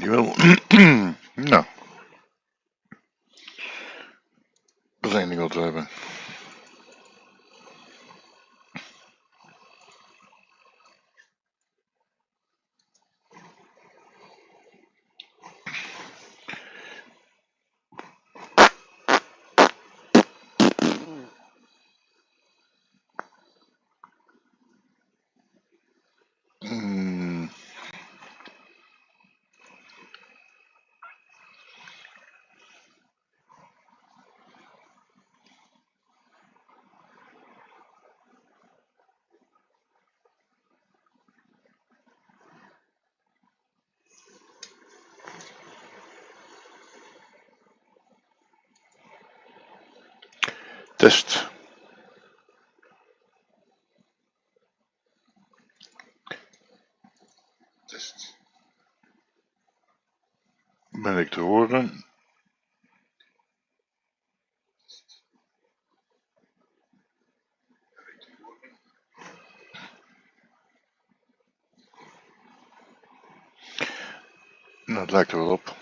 Dankjewel. Nou, dat is één ding wat we hebben. Test. Test. Ben ik te horen? Nou, het lijkt er wel op.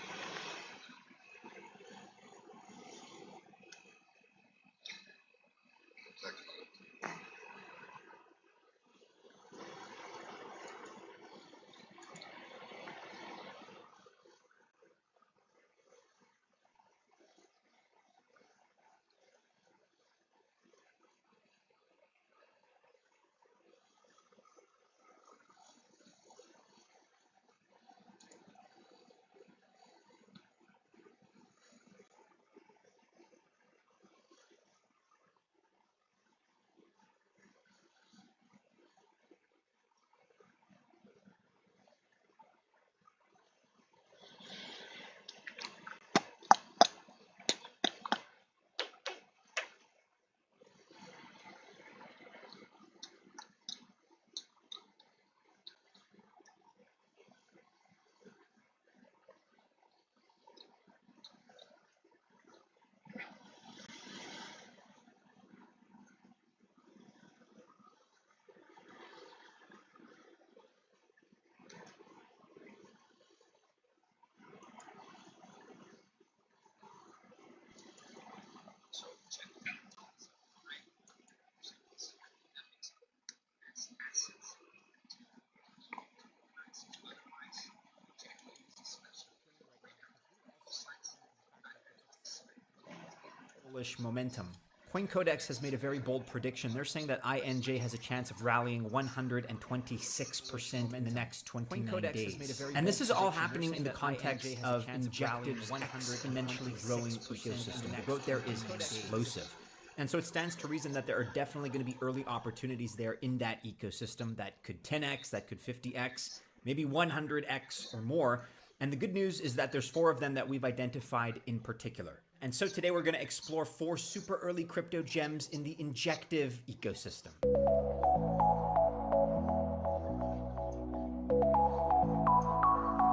Momentum. CoinCodex has made a very bold prediction. They're saying that INJ has a chance of rallying 126% in the next 29 days. And this is all happening in the context of Injective's exponentially growing ecosystem. The growth there is explosive. And so it stands to reason that there are definitely going to be early opportunities there in that ecosystem that could 10x, that could 50x, maybe 100x or more. And the good news is that there's 4 of them that we've identified in particular. And so today we're going to explore 4 super early crypto gems in the Injective ecosystem.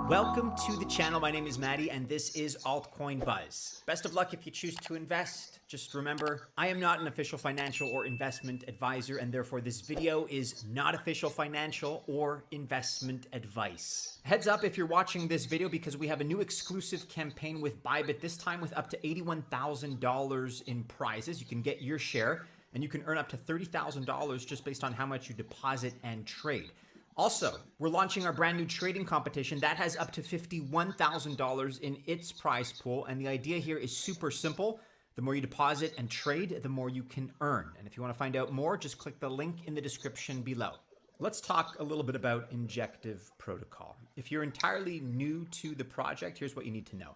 Welcome to the channel. My name is Maddie and this is Altcoin Buzz. Best of luck if you choose to invest. Just remember, I am not an official financial or investment advisor, and therefore this video is not official financial or investment advice. Heads up if you're watching this video because we have a new exclusive campaign with Bybit, this time with up to $81,000 in prizes. You can get your share and you can earn up to $30,000 just based on how much you deposit and trade. Also, we're launching our brand new trading competition that has up to $51,000 in its prize pool. And the idea here is super simple. The more you deposit and trade, the more you can earn. And if you want to find out more, just click the link in the description below. Let's talk a little bit about Injective Protocol. If you're entirely new to the project, here's what you need to know.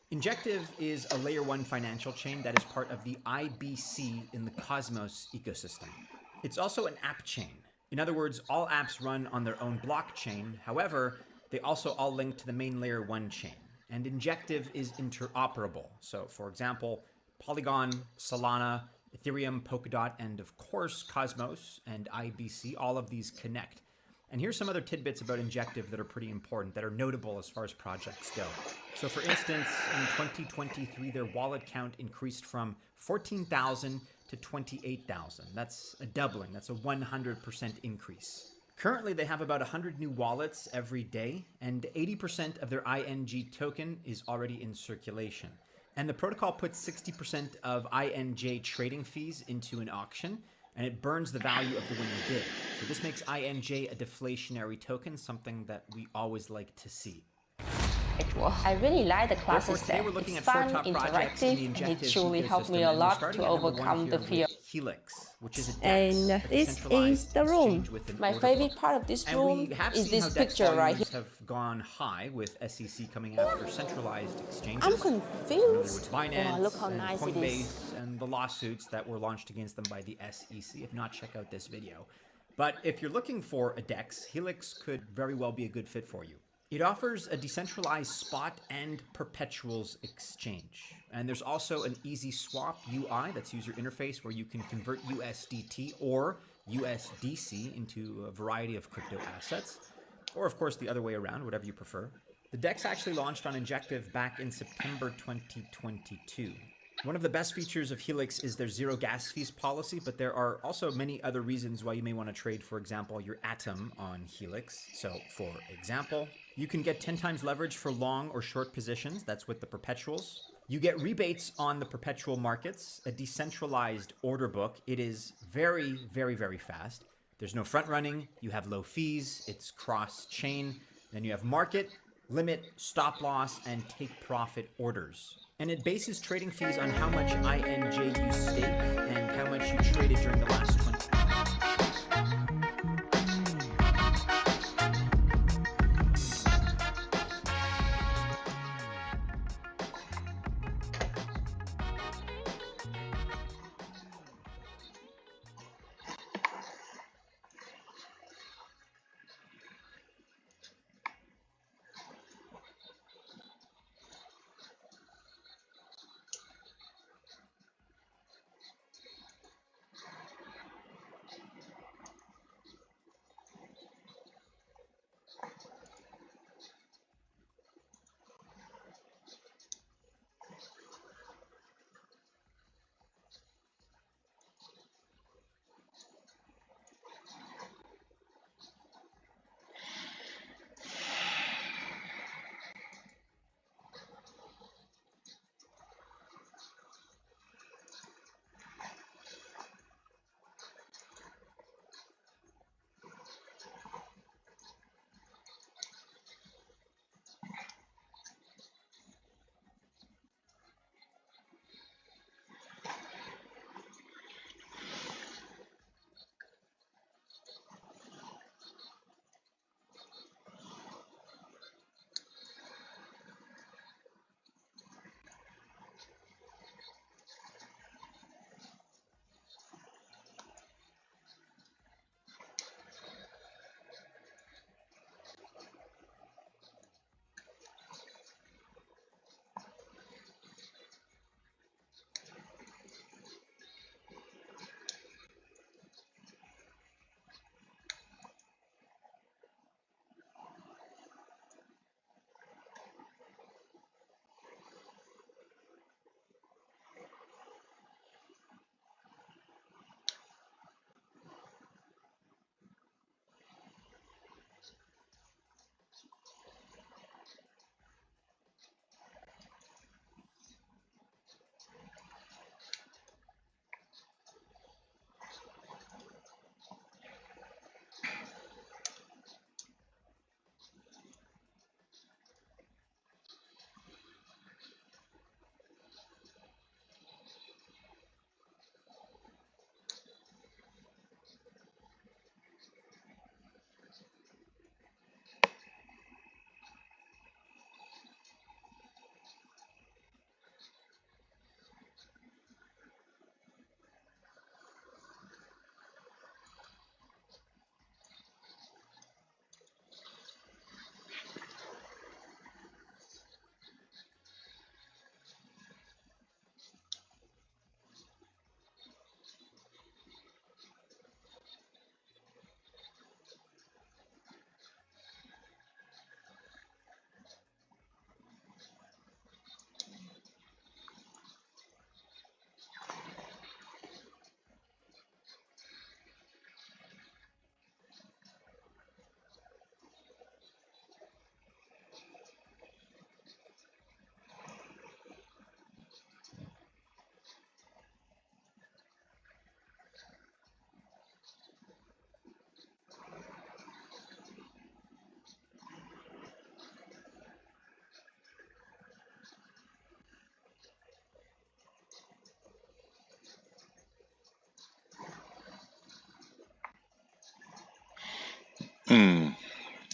Injective is a layer 1 financial chain that is part of the IBC in the Cosmos ecosystem. It's also an app chain. In other words, all apps run on their own blockchain. However, they also all link to the main layer 1 chain. And Injective is interoperable. So for example, Polygon, Solana, Ethereum, Polkadot, and of course Cosmos and IBC, all of these connect. And here's some other tidbits about Injective that are pretty important, that are notable as far as projects go. So for instance, in 2023, their wallet count increased from 14,000 to 28,000. That's a doubling. That's a 100% increase. Currently, they have about 100 new wallets every day, and 80% of their ING token is already in circulation. And the protocol puts 60% of INJ trading fees into an auction, and it burns the value of the winning bid. So this makes INJ a deflationary token, something that we always like to see. I really like the class Therefore, today system. we're looking It's at four fun, top projects in the interactive, and it Injective truly helped me ecosystem, a and we're lot starting to at number one overcome here the fear. with Helix, which is a DEX, And a this is decentralized the room. exchange with an My order favorite book. part of this And room we have is seen this how DEX picture right volumes here. have gone high with SEC coming after centralized exchanges. I'm Familiar confused. with Binance Wow, look how and nice it Coinbase is. and the lawsuits that were launched against them by the SEC. If not, check out this video. But if you're looking for a DEX, Helix could very well be a good fit for you. It offers a decentralized spot and perpetuals exchange. And there's also an easy swap UI, that's user interface, where you can convert USDT or USDC into a variety of crypto assets. Or of course the other way around, whatever you prefer. The DEX actually launched on Injective back in September 2022. One of the best features of Helix is their zero gas fees policy, but there are also many other reasons why you may want to trade, for example, your Atom on Helix. So for example, you can get 10 times leverage for long or short positions. That's with the perpetuals. You get rebates on the perpetual markets, a decentralized order book. It is very, very, very fast. There's no front running. You have low fees. It's cross chain. Then you have market, limit, stop loss, and take profit orders. And it bases trading fees on how much INJ you stake and how much you traded during the last 20.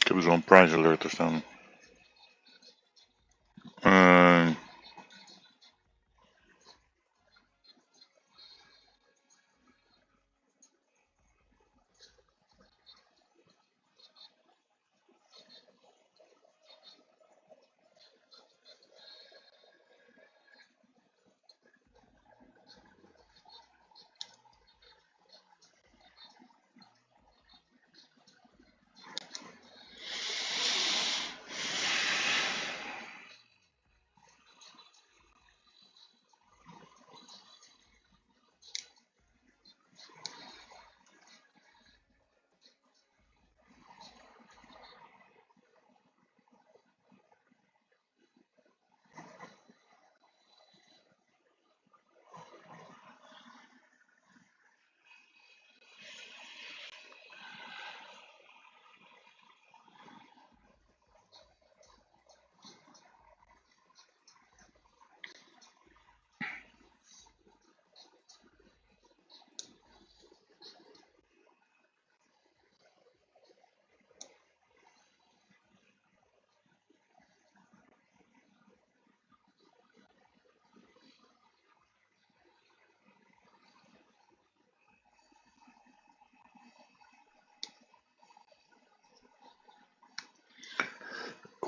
heb er zo'n price alert te staan.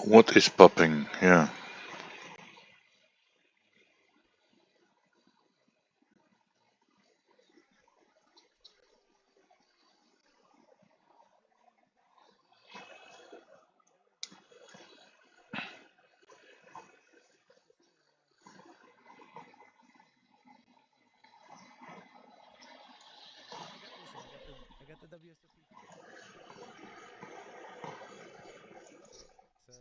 What is popping? Yeah. I got the WSOP. So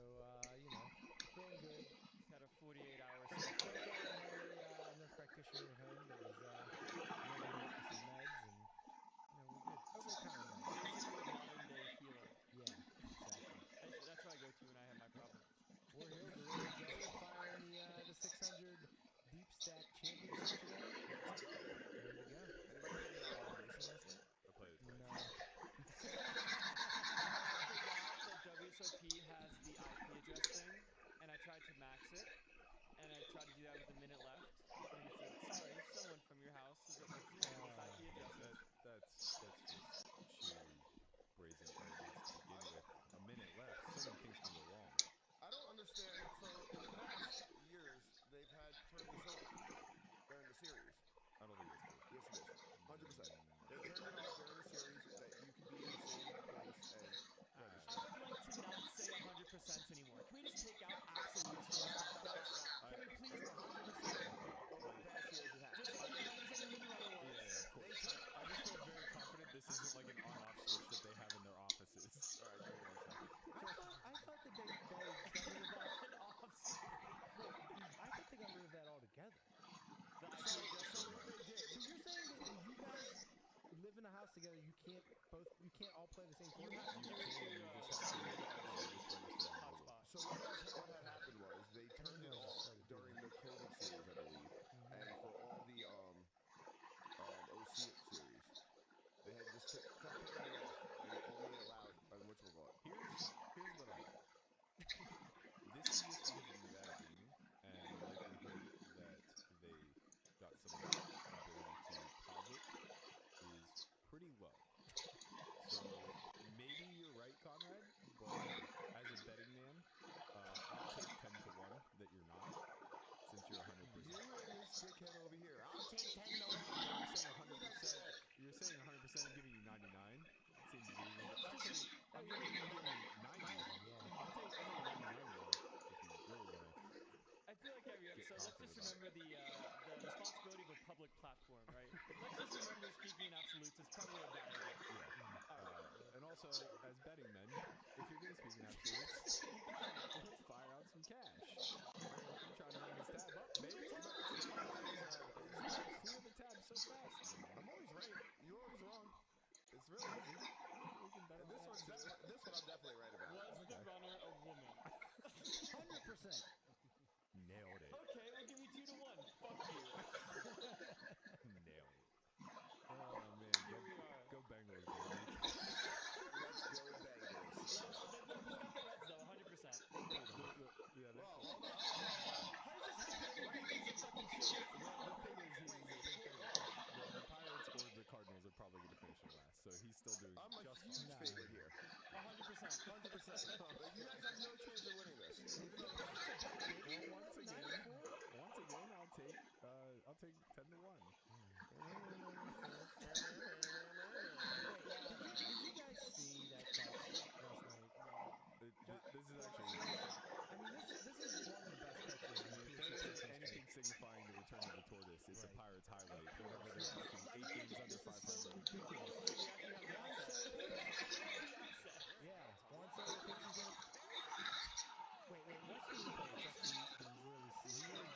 feeling good. Just had a 48-hour sleep. Thank God I had a nurse practitioner at home that was loading me up with some meds, and we're good. Over the counter meds. Basically a modern day healer. Yeah, exactly. That's what I go to when I have my problems. We're here. We're ready to go. We're firing the 600 deep stack championship today. Let's go. Ready to go. Anybody put me on obligation last night? I played it twice. No. I forgot that WSOP has the IP address thing, and I tried to max it, and I tried to do that with a minute left, and it said, sorry, someone from your house is at like 2 of these IP addresses. That's just sheerly brazen arrogance to begin with. A minute left. So many things can go wrong. I don't understand. So in the past years, they've had turn this off during the series. I don't think it's true. Yes, it is. 100%. They turned it off during the series that you could be in the same place and register. I would like to not say 100% anymore. Can we just take out absolutes from this podcast? Can we please 100%? Over the past years, it happened. Just like the rules on your mini runner was. Yeah, of course. I just feel very confident this isn't like an on-off switch that they have in their offices. All right, give me 1 second. I thought that they got rid of that. An off I thought they got rid of that altogether. The IP address. So what they did. So you're saying that when you guys live in a house together, you can't all play the same You tournament? have to do it through cellular hotspot. So what had happened was they turned it off during the COVID series, I believe, and for all the OC series, they had just kept turning it off and only allowed whatchamacallit. Here's what I know. This is just because of Nevada gaming and the likelihood that they got some ability to pause it is pretty low. So maybe you're right, Conrad, but as a betting man, I'll take 10 to 1 that you're not, since you're 100%. You and this dickhead over here. I'll take 10 to 1. You're saying 100%. You're saying 100% and giving you 99. Seems reasonable. Actually, I'm gonna even give you 90. Yeah. I'll take a 99 one if you really want to. I feel like every episode, let's just remember the responsibility of a public platform, right? Let's just remember speaking in absolutes is probably a bad idea. Yeah. And also, as betting men, if you're going to speak in absolutes, let's fire out some cash. I'm trying to run this tab up, baby. You can clear the tab so fast. I'm always right. You're always wrong. It's real easy. We can bet on this one. This one I'm definitely right about. Was the runner a woman? 100%. Nailed it. Okay, we'll give you 2 to 1. Fuck you. Nailed it. Oh man, Here we are. Go Bengals, baby. Let's go Bengals. Let's take 10-1. Wait, did you guys see that catch last night? This is actually. I mean, this is one of the best catches I in mean, if PNC there isn't history. anything signifying the return of the tortoise, it's a Right. Pirates highlight. Of course, Whenever there's yes. fucking I 8 mean, games under this is 500. so ridiculous. So we actually have the Juan asset. Soto. We actually have the asset. Yeah, Juan Soto thinks he's gonna. Wait, watch the replay. It's actually you can really see.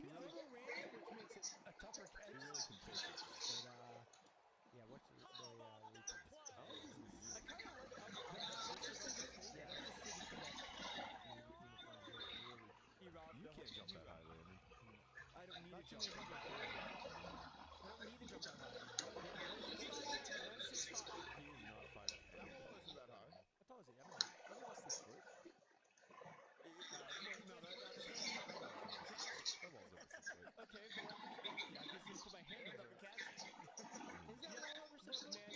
He overran it, which makes it a tougher catch. He really contorts himself. But yeah, watch the replays. I like his new I kind of like how the That's the opposition city. Yeah, that's the city cadet uniform. Really. he robbed You the can't jump you that high, robbed- Landon. I don't need Not to too jump many that people high. can. I don't need to jump that high. Yeah, he's 5'10", and I'm 6'5". He is not 5'10". That ball isn't that high. How tall is he? I don't know. Let me watch this. 6 foot? Well, No, that that ball's over 6 catch foot. it. That ball's over 6 foot. Okay, but what I can just put my hand up and catch it. Is that Yep. well over 6 Look, foot? man,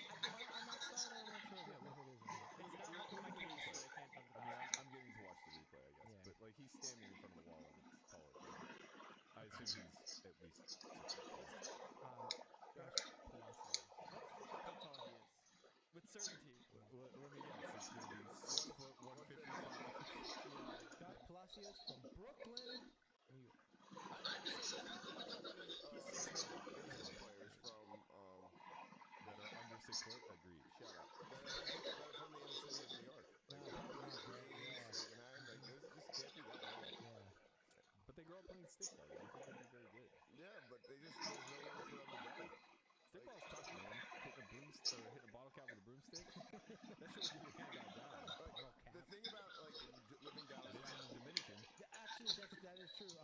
On that side, I'm not sure if it is or not. It's not helping my case that I can't dunk the I mean, basketball. I'm getting to watch the replay, I guess. Yeah. But, like, he's standing in front of the wall and it's taller than him. I assume he's at least 6 foot tall. What's his name? Josh Palacios. Let's look up how tall he is. With certainty. Let me guess. It's going to be 6 foot 155. Yeah. Josh Palacios from Brooklyn, New York. I was going to say, there's not that many He's 6'1". baseball players that are under 6 foot. Agreed. Shut up. That are from the inner city of New York. No, Like, probably not. Queens, Staten Island. Like, there's just can't be that many. Yeah. But they grow up playing stickball. You think they'd be very good? Yeah, but there's nowhere for them to go. Stickball's tough, man. Hitting a bottle cap with a broomstick. That shit will get your hand out down. Bottle cap. The thing about living down it is in the Dominican. Actually, that is true.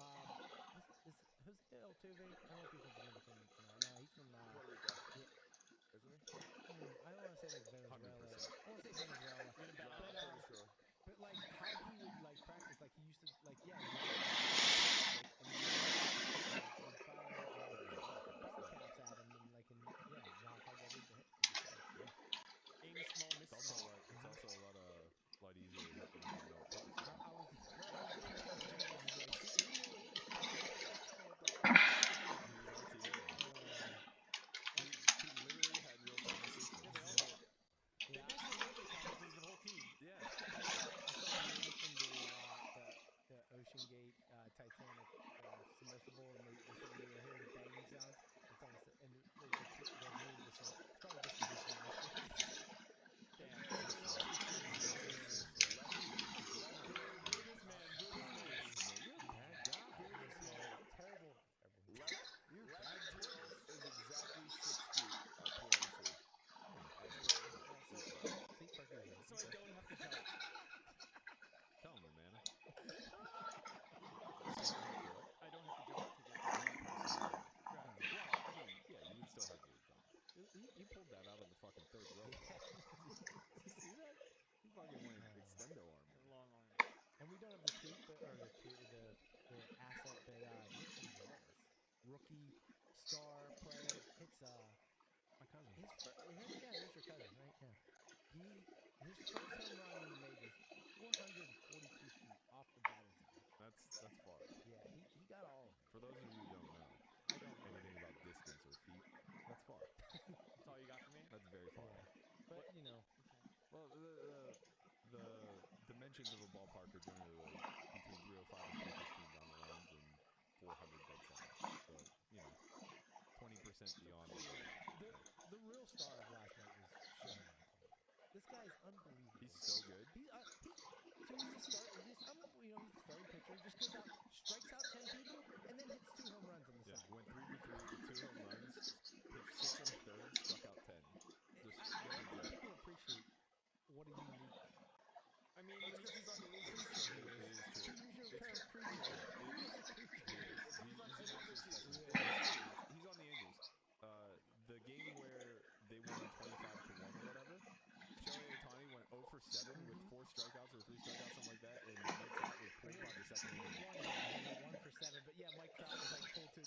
Is Jose Altuve? I don't know if he's from Dominican. No, he's from Puerto Rico. Yeah. Isn't he? I don't want to say like Venezuela. 100%. I want to say Venezuela. You're gonna bet on I'm it? pretty sure. But like how he would like practice, like he used to like you would stick and then you'd fire bottle caps at him and like and how hard that is to hit. Aim small, miss It's small. also a lot easier to hit when you don't know what pitch is coming. I was getting that with Jingles. Is like he knew he was coming at the He was RTA. He literally had real-time assistance. Yeah, they all did. They Yeah. basically know they contacted the whole team. Yeah. I saw a movie from the Ocean Gate Titanic submersible, and they said they were hearing banging sounds, and someone said, and the meme just said, it's probably just conditioning masters. Damn. Boo this man. You're a bad guy. Terrible. Your bad tortoise is exactly 6 feet at PNC. See, Parker's right. So I don't have to jump. Tell him, man. I don't have to jump to get Well, I mean, yeah, you would still have to jump. He pulled that out of the fucking third row. You see that? He fucking went extendo arm. the long arms. And we don't have the tweet, the asset, but Nick Gonzalez, rookie star player, hits My cousin. there's your cousin, right? Yeah. His first home run in the majors, 442 feet off the batter's eye. That's far. Yeah, he got all of it. For those of you who don't know I don't know. anything about distance or feet, that's far. That's all you got for me? That's very far. Yeah. But Okay. Well, the dimensions of a ballpark are generally like between 305 and 315 down the lines and 400 dead center. So, 20% beyond. the real star of last night was Shohei Ohtani. This guy's unbelievable. He's so good. He's the starting pitcher. Just goes out, strikes out 10 people, and then hits 2 home runs on the Yeah, side. went 3 for 3 with 2 home runs, pitched 6 and a third, struck out 10. I don't think people appreciate what a unique. I mean, It's because he's on the Angels. It is true. To use your term, creature. He is a creature. He's on the Angels. The game where they won 25-1 or whatever, Shohei Ohtani went 0 for 7 with 4 strikeouts or 3 strikeouts, something like that, and Mike Trout was pulled by the second inning. One for 7, but yeah, Mike Trout was like pulled to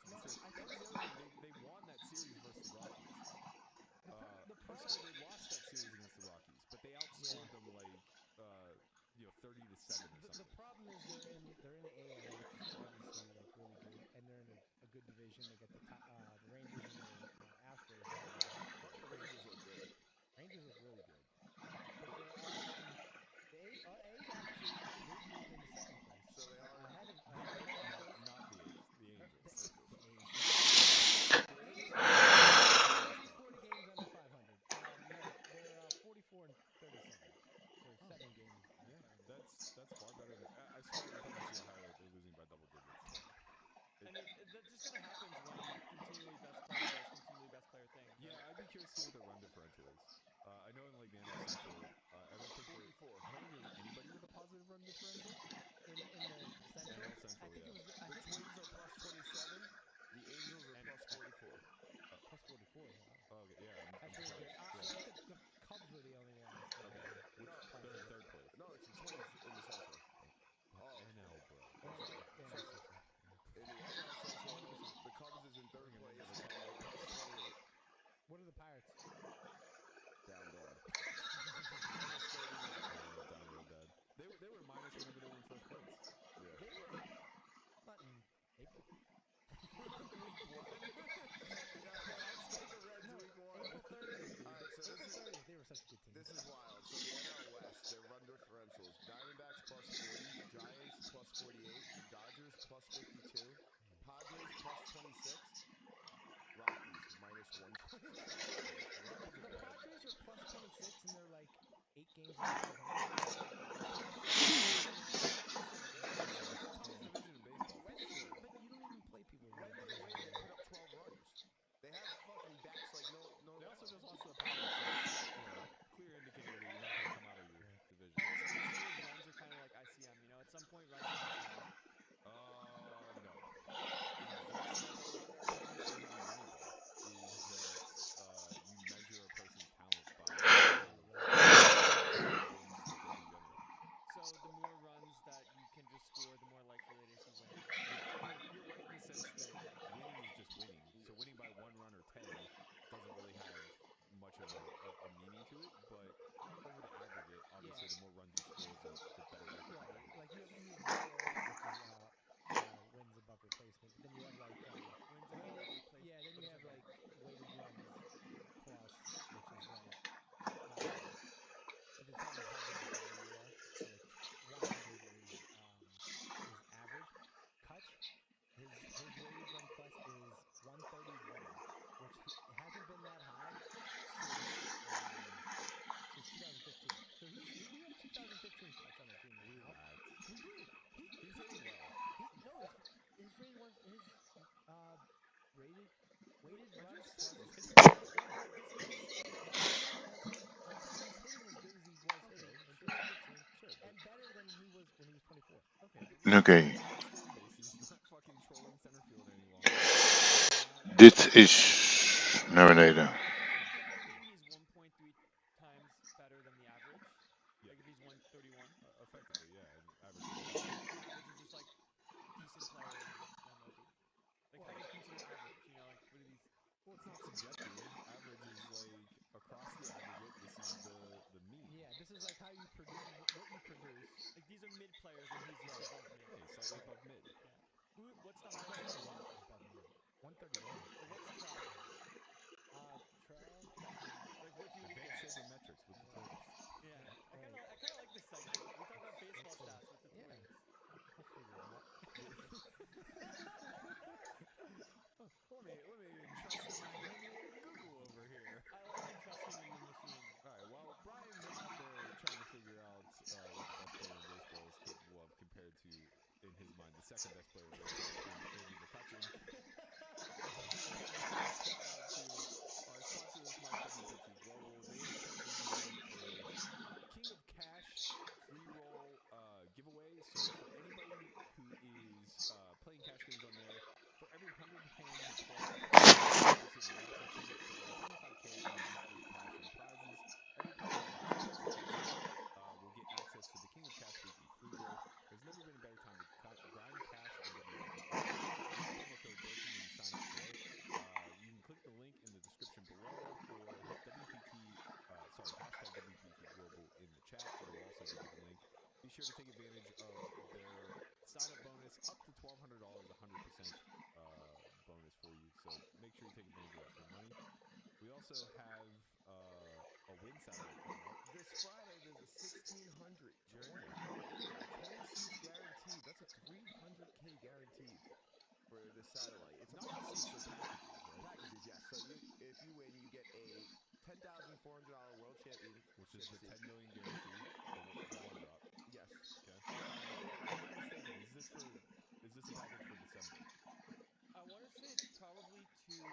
Western Series. That was the other thing. They won that series versus the Rockies. Sorry, they lost that series against the Rockies, but they outscored them like 30-7 or something. The problem is they're in the AL, which is obviously like really good, and they're in a good division. They got the Rangers and the Astros. Oh, the Rangers look good. Rangers look really good, but the A's actually they've moved into second place. So they are ahead of the Astros. not the A's, the Angels. The A's. The A's are 40 games under 500. No, they're 44 and 37. They're 7 games. Yeah, that's far better than I swear every time I see a highlight, they're losing by double digits. I mean, that's just kind of happens when continually best player does continually best player things. Right? Yeah, I'd be curious to see what their run differential is. I know in like the NL Central, I don't think 44. I don't think there's anybody with a positive run differential. In the Central. NL Central, I think yeah. it was. The Twins are plus 27. The Angels are plus 44. Plus 44. Wow. Oh, okay, yeah. That's really good. Yeah. I think the Cubs were the only ones. Okay, which they're in third place. No, it's the Twins in the Central. NL, bro. In the NL Central. In the NL Central, the Cubs is in third place plus 28. What are the Pirates? Down bad. Minus 39. Down real bad. They were minus whenever they were in first place. Yeah. They were not in April. Week 1. The Reds No, week 1. April 30th. All right, so April 30th, they were such a good team. this is wild. So the NL West, their run differentials: Diamondbacks plus 40, Giants plus 48, Dodgers plus 52, Padres plus 26, Rockies minus 120. The Padres are plus 26 and they're like 8 games under 500. Division in baseball. But you don't even play people. When they put up 12 runs. They have fucking bats like no. They also just lost to the Pirates. Clear indicator that you're not going to come out of your division. Runs are kind of like ICM, you know. At some point, runs are ICM. No. That's the whole premise behind Moneyball is that you measure a person's talent by the wins that they can generate. So the more runs that you can just score, the more likely it is you win. Yeah, I mean, you're right in the sense that winning is just winning. So winning by 1 run or 10 doesn't really have much of a meaning to it, but over the aggregate, obviously, the more runs you score, the better record. Right. Like you have WAR, which is wins above replacement. But then you have like Wins above replacement. Yeah, then you have like weighted runs plus, which is like it determines how good the batter you are. So like 100 is average. Kutch, his weighted run plus is 131, which it hasn't been that high since 2015. So we have a 2015 Kutch on the team right now. We do. He's hitting well. His rated one, his weighted runs plus is hitting. I'm saying he's hitting as good as he was hitting in 2015, and better than he was when he was 24. Okay. He's not fucking trolling center field any longer. Dit is naar beneden. Maybe he's 1.3 times better than the average. Yeah. Like if he's 131. Effectively, yeah. And average. Average is just like decent player in MLB. Like how do you consider average? You know, like what are these? Well, it's not subjective. Average is like across the aggregate. This is the mean. Yeah, this is like how you produce what you produce. Like these are mid players and he's just above mid. Hey, slightly above mid. Yeah. What's the highest? Above mid. 131. Or what's Trout? Trout. Like what do you Advanced sabermetrics with the Twins. Yeah. I kind of like this segment. We talk about baseball stats with the Yeah. Twins. I'll figure it out. Let me entrust my manual Google over here. I like entrusting in the machine. All right, while Brian's out there trying to figure out what the best player in baseball is capable of compared to, in his mind, the second best player in baseball, Andrew McCutcheon. also have a win satellite coming up. This Friday, there's a 1,600 You're in $20 in-game, 20 seats guaranteed. That's a 300K guaranteed for this satellite. It's a Not pop seats, so packages, right? packages, yes. So if you win, you get a $10,400 world championship Which is the seat. 10 million guarantee, the one drop. Yes. Okay. Am I mistaken? Is this a package for December? I want to say it's probably to the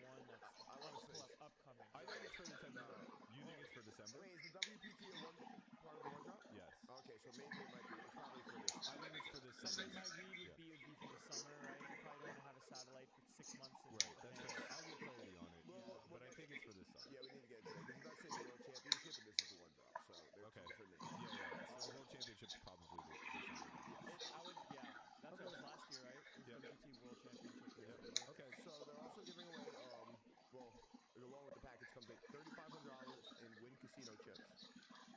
one that's I wanna say it's- upcoming. I think it's for the 10 No. million. You think it's for December? Wait, is the WPT a one part of the one drop? Yes. Okay, so maybe it might be. It's probably for this. I think it's for this Something summer. my read would Yeah. be for the summer, right? You probably don't want to have a satellite for 6 months in Right, that's advance. fair. I'll get clarity on it, Well, but I think it's for this summer. Yeah, we need to get it today because it does say the World Championship and this is the one drop, so they're Okay. two different names. Yeah. So the World Championship's probably the summer one, yes. That's what it was last year, right? It was Yep. WPT World Championship. Yep. December. Okay. So they're also giving away, well, along with the package comes a $3,500 in Win Casino chips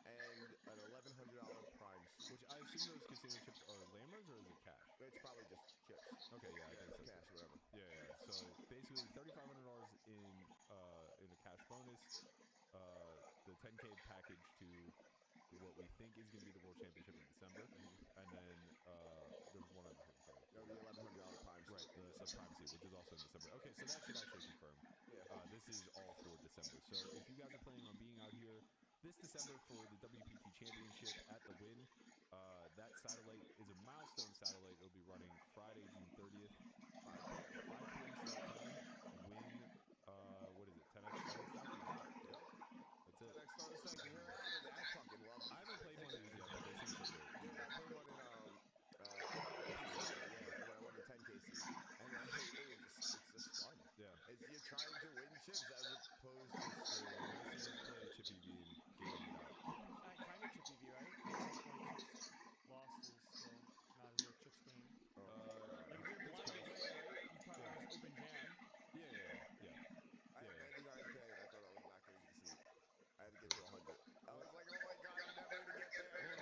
and an $1,100 Prime seat. Which I assume those casino chips are Lammers or is it cash? It's probably just chips. Okay, yeah, I think so. Cash, too. whatever. Yeah. So basically, $3,500 in a cash bonus, the 10K package to what we think is going to be the World Championship in December, and then there was one other thing. Sorry. No, the $1,100 Prime seat. Right, the Prime Seat, which is also in December. Okay, so that should actually confirm. Yeah. This is all for December. So if you guys are planning on being out here this December for the WPT Championship at the Win, that satellite is a milestone satellite. It'll be running Friday, June 30th, 5 p.m. Start time. Win, what is it, 10x starting stack? You got it. Yep. That's it. 10X starter stack. You heard out of it. I fucking love it. I haven't played one of these yet, but they seem so great. Dude, I played one in PC, yeah, when I won the 10K seat, and it's just fun. Yeah. You're trying to win chips as opposed to Let's play a Chippy V and game it out. Kind of chip EV, right? At some point, chips lost is still not as worth chips gained. Like if you're It's blind close. away, right? You probably want to just open jam. Yeah. I had Yeah. 99K and I thought I was not going to get the seat. I had to get to 100. I was like, oh my god, I'm never going to get there.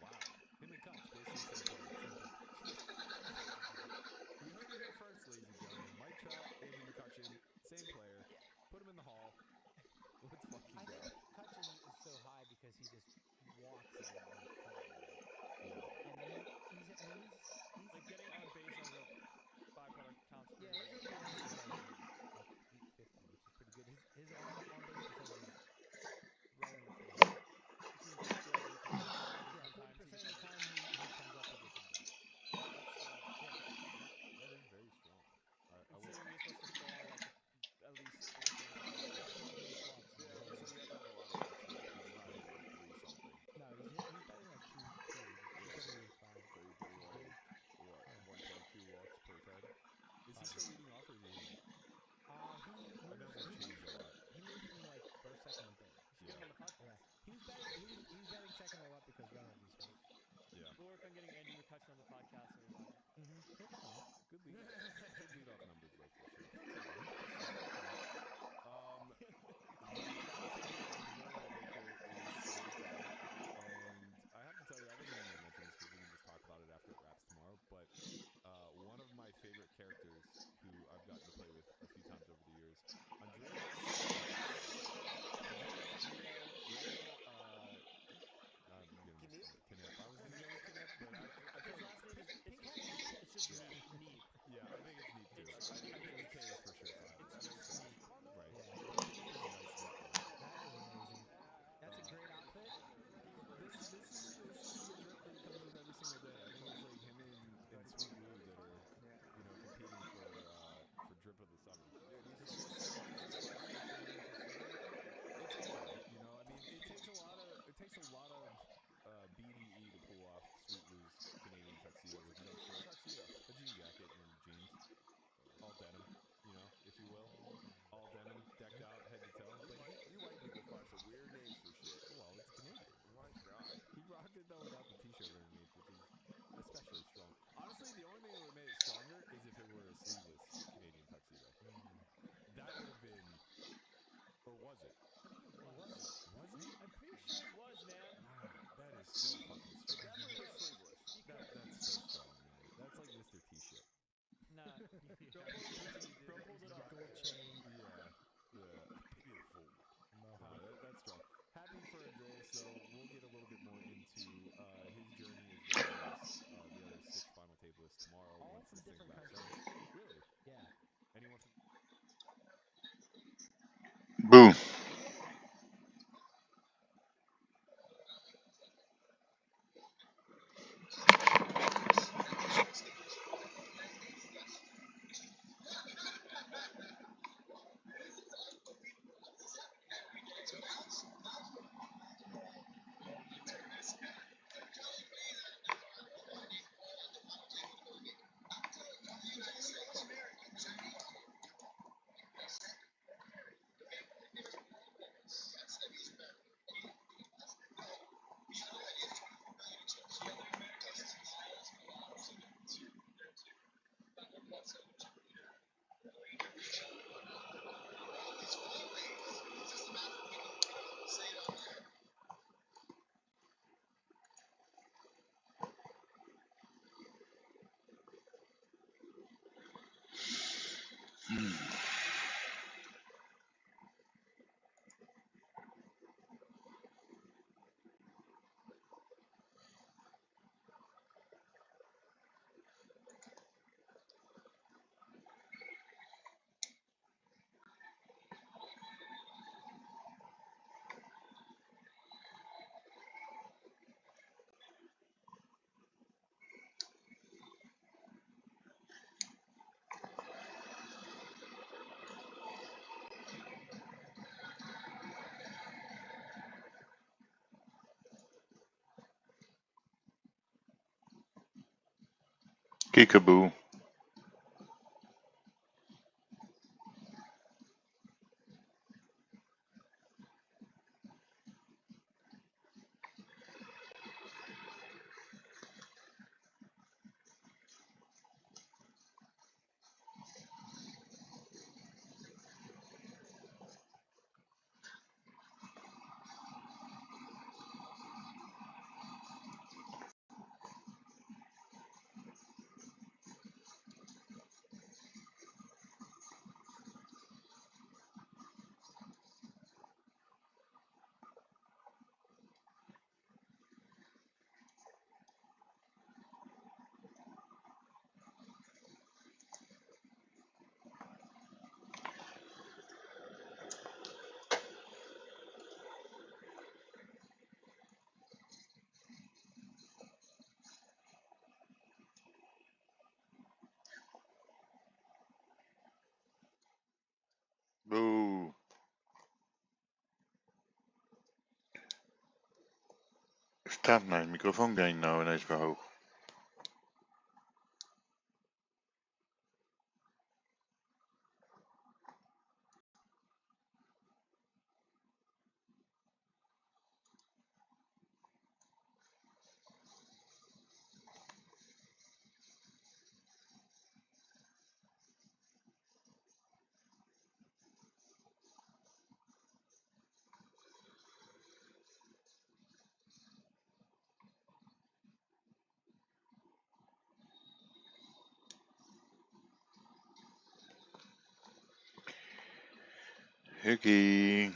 Wow. Him and Kutch, basically same player. You heard it here first, ladies and gentlemen. Mike Trout, Andrew McCutcheon, same player. Put him in the hall. Let's fucking I go. think Kutch is so high because he just walks it incredibly well. Yeah. And then he's Like getting on base as a byproduct counts yeah, pretty his well. OPS is like 850, which is pretty good. His on base percentage is right under 400. Which means he'll throw every time. Yeah, 40% of the time he comes up, he gets on base. That's strong. Yeah. That is very strong. I will. Considering you're supposed to fail like at least 4 base walks. Yeah, I was gonna say you have to have a lot of walks for that. He's not hitting like 3 something. No, he's batting like 280, 275. So he's getting Which is like, good. what, Yeah. 1.2 walks per 10? Is he still leading off or is he hitting? He I know they've changed a lot. He moved from like first, second, and third. Get him on the podcast. Yeah, he was batting second a lot because Reynolds was hurt. Yeah. We'll work on getting Andrew McCutcheon on the podcast, everybody. He'll come on. Good lead off numbers though for sure. He'll take one. And I have to tell you, I wasn't even going to mention this because we can just talk about it after it wraps tomorrow, but one of my favorite characters who I've gotten to play with a few times over the years, Andreas Knip. I was going to go with Knip, but I feel His like last name is it's just Neep. yeah, I think it's Neep too. Boom. Kiekaboo. Boo. Staat mijn microfoongain nou ineens weer hoog? Huggy.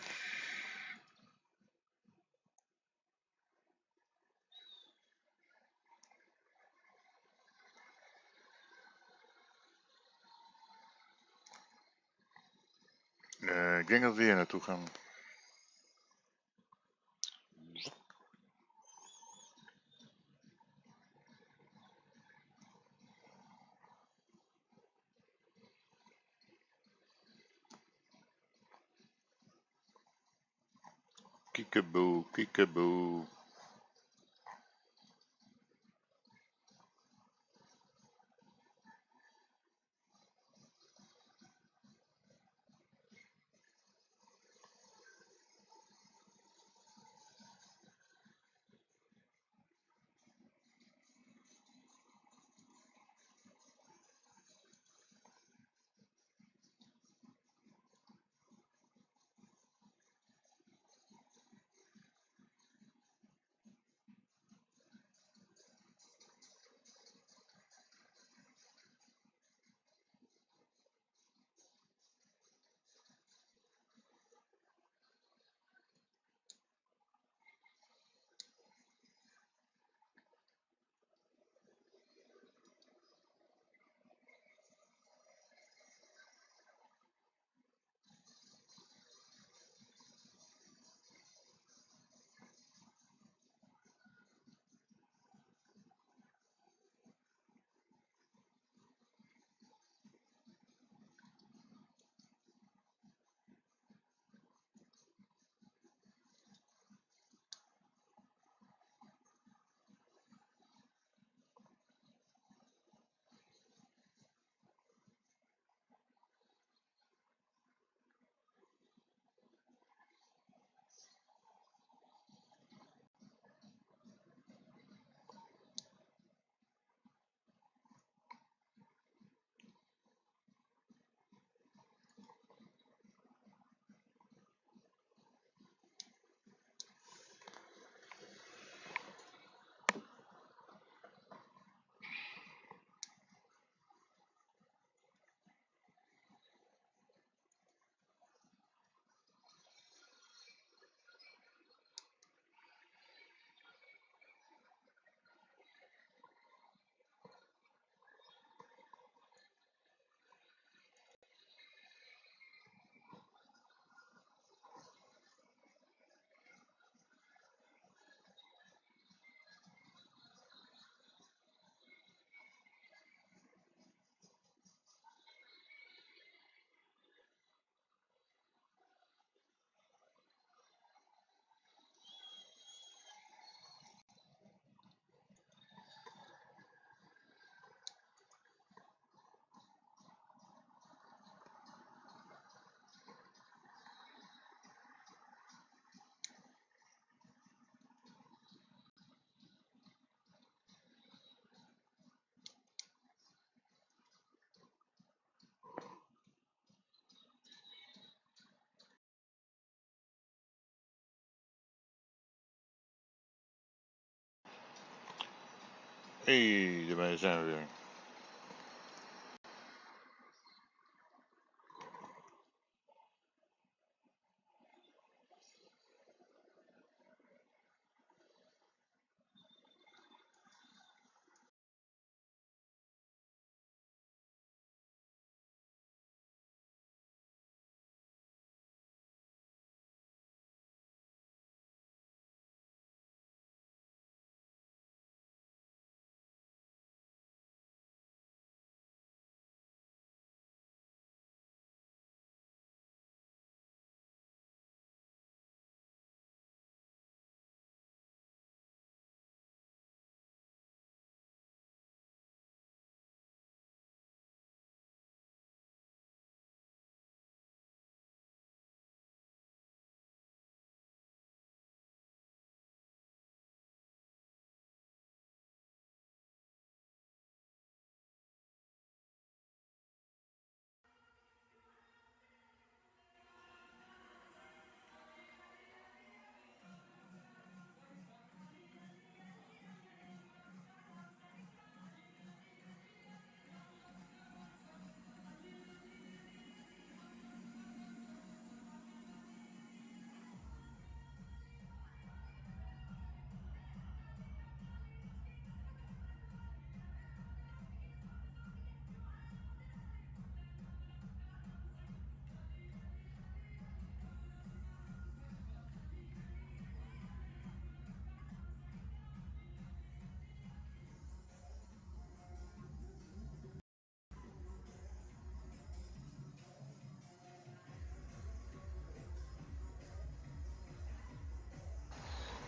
Ik denk dat we hier naartoe gaan. Kiekaboo, kiekaboo. Hey, daarbij zijn we weer.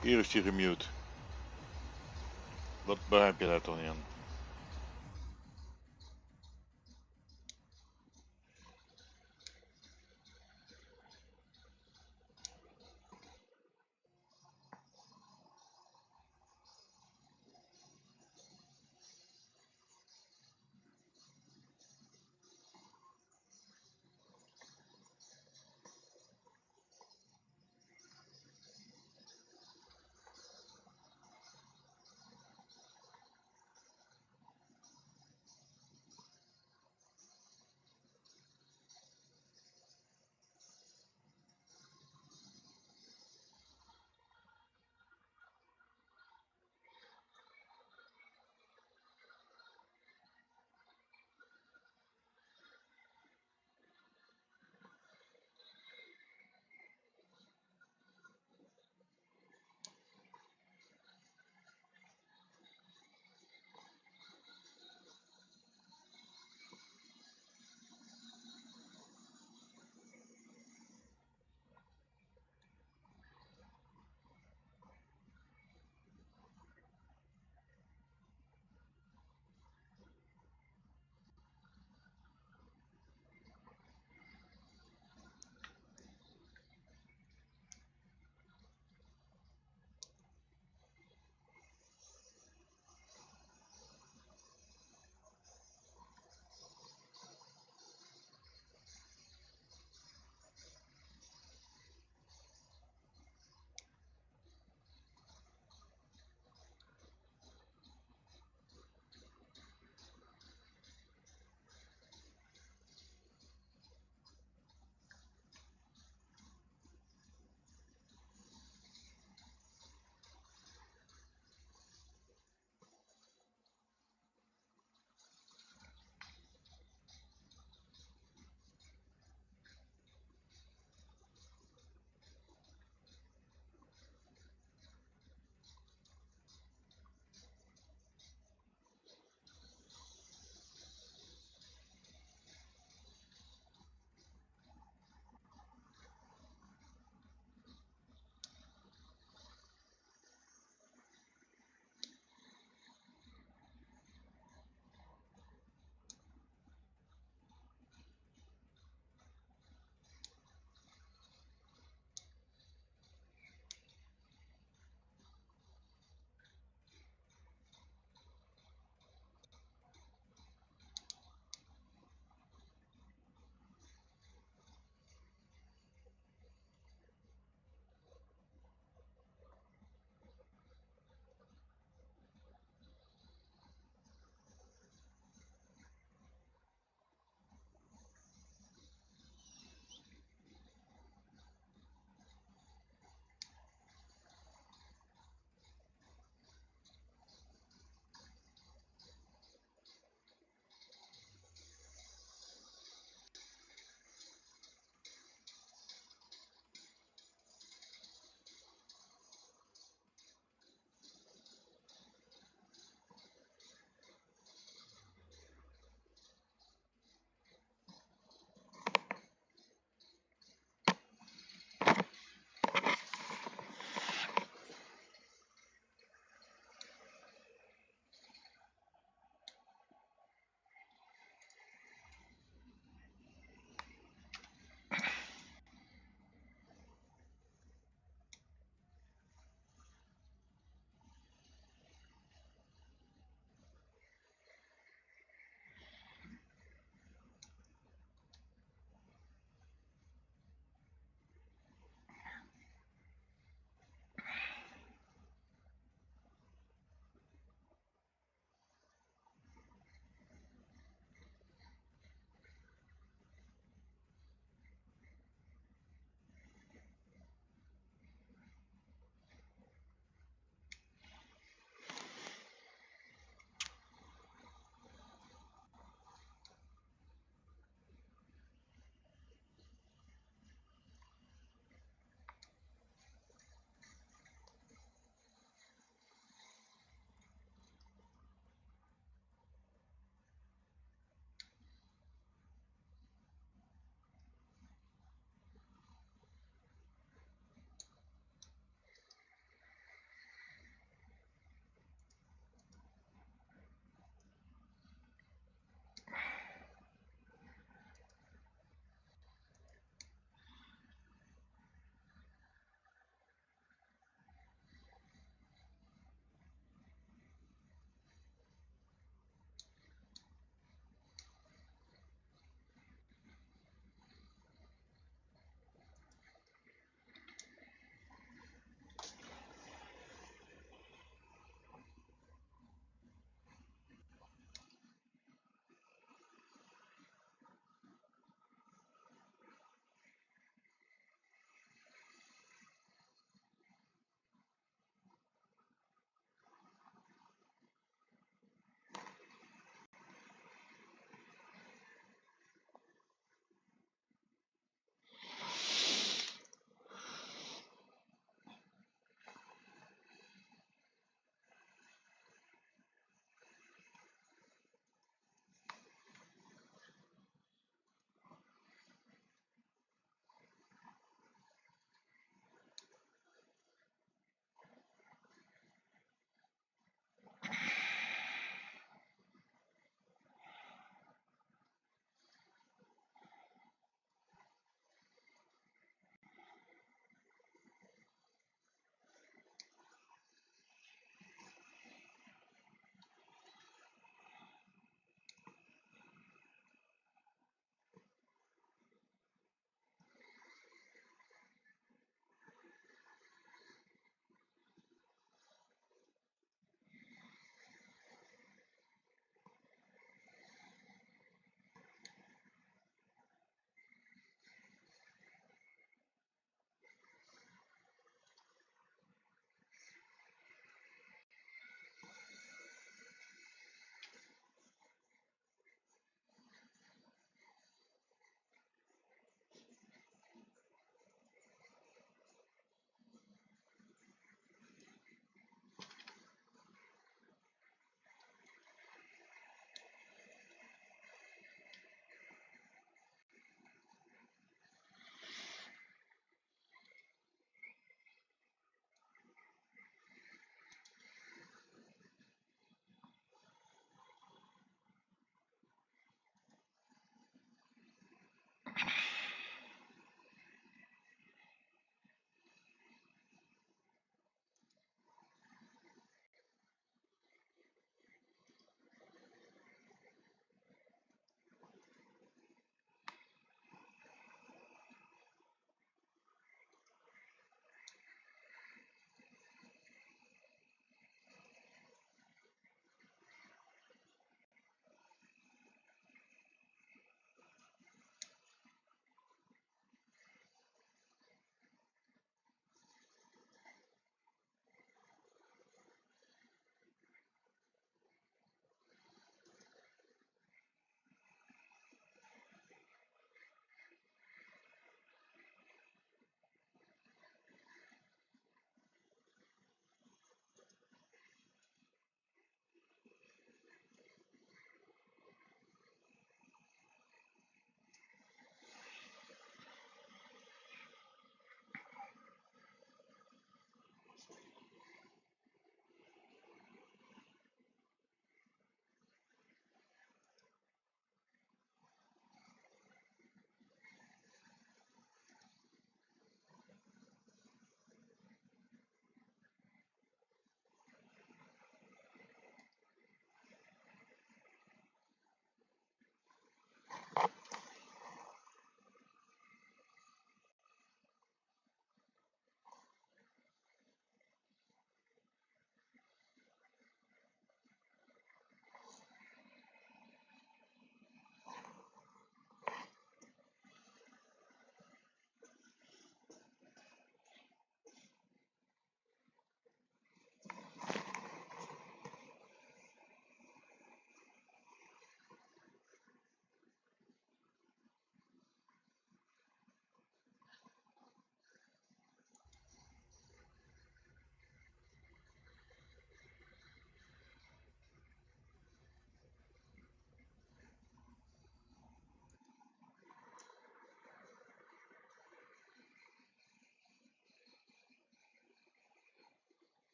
Hier is die gemute. Wat begrijp je daar toch niet aan?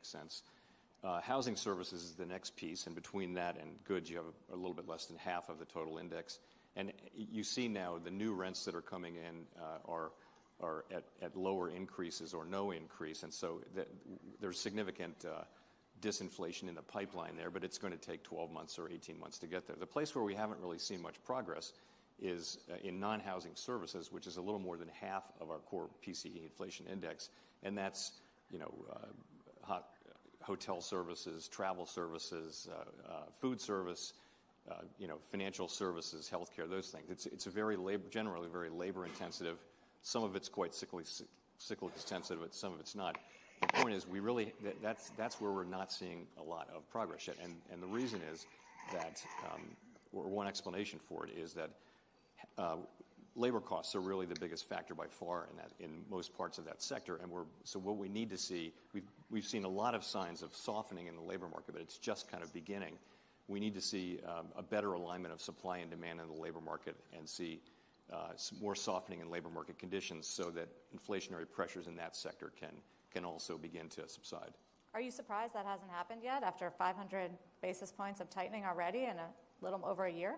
makes sense. Housing services is the next piece, and between that and goods, you have a little bit less than half of the total index. And you see now the new rents that are coming in are at lower increases or no increase, and so there's significant disinflation in the pipeline there, but it's going to take 12 months or 18 months to get there. The place where we haven't really seen much progress is in non-housing services, which is a little more than half of our core PCE inflation index, and that's hotel services, travel services, food service, financial services, healthcare, those things. It's generally very labor intensive. Some of it's quite cyclically sensitive, but some of it's not. The point is, that's where we're not seeing a lot of progress yet, and the reason is that, or one explanation for it is that labor costs are really the biggest factor by far in most parts of that sector, and so what we need to see, we've seen a lot of signs of softening in the labor market, but it's just kind of beginning. We need to see a better alignment of supply and demand in the labor market and see more softening in labor market conditions so that inflationary pressures in that sector can also begin to subside. Are you surprised that hasn't happened yet after 500 basis points of tightening already in a little over a year?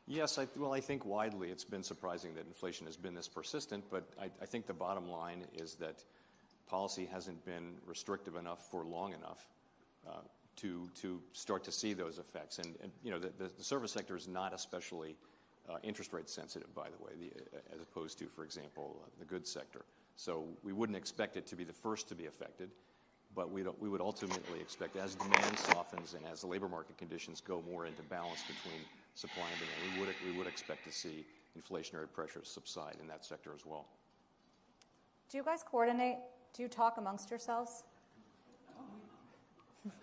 Yes, I think widely it's been surprising that inflation has been this persistent, but I think the bottom line is that policy hasn't been restrictive enough for long enough to start to see those effects. And the service sector is not especially interest rate sensitive, by the way, as opposed to, for example, the goods sector. So we wouldn't expect it to be the first to be affected, but we would ultimately expect, as demand softens and as the labor market conditions go more into balance between supply and demand, we would expect to see inflationary pressures subside in that sector as well. Do you guys coordinate? Do you talk amongst yourselves?